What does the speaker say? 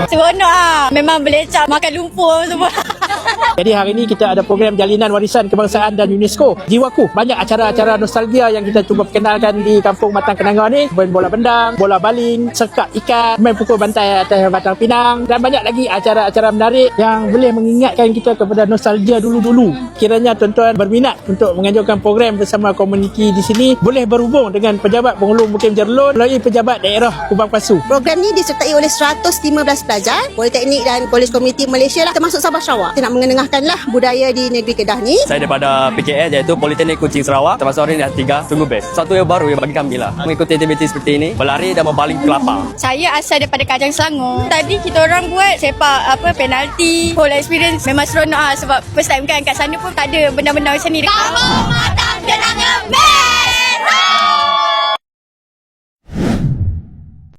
Seronok ah. Memang belecak makan lumpur semua. Jadi hari ini kita ada program Jalinan Warisan Kebangsaan dan UNESCO. Jiwaku. Banyak acara-acara nostalgia yang kita cuba perkenalkan di Kampung Matang Kenanga ni. Main bola bendang, bola baling, sekak ikan, main pukul bantai atas Batang Pinang dan banyak lagi acara-acara menarik yang boleh mengingatkan kita kepada nostalgia dulu-dulu. Kiranya tuan-tuan berminat untuk menganjurkan program bersama komuniti di sini, boleh berhubung dengan Pejabat Penghulu Mukim Jerlun melalui Pejabat Daerah Kubang Pasu. Program ni disertai oleh 115 pelajar Politeknik dan Polis Komuniti Malaysia lah, termasuk Sabah Sarawak. Kita nak mengenengahkanlah budaya di negeri Kedah ni. Saya daripada PKL iaitu Politeknik Kuching Sarawak. Termasuk hari ni dah 3, sungguh best. Satu yang baru yang bagi kami lah, mengikuti aktiviti seperti ini, berlari dan membaling kelapa. Saya asal daripada Kajang Selangor. Tadi kita orang buat sepak penalti. Whole experience memang seronok sebab first time kan kat sana pun tak ada benda-benda macam ni. Kampung Matang Kenanga best.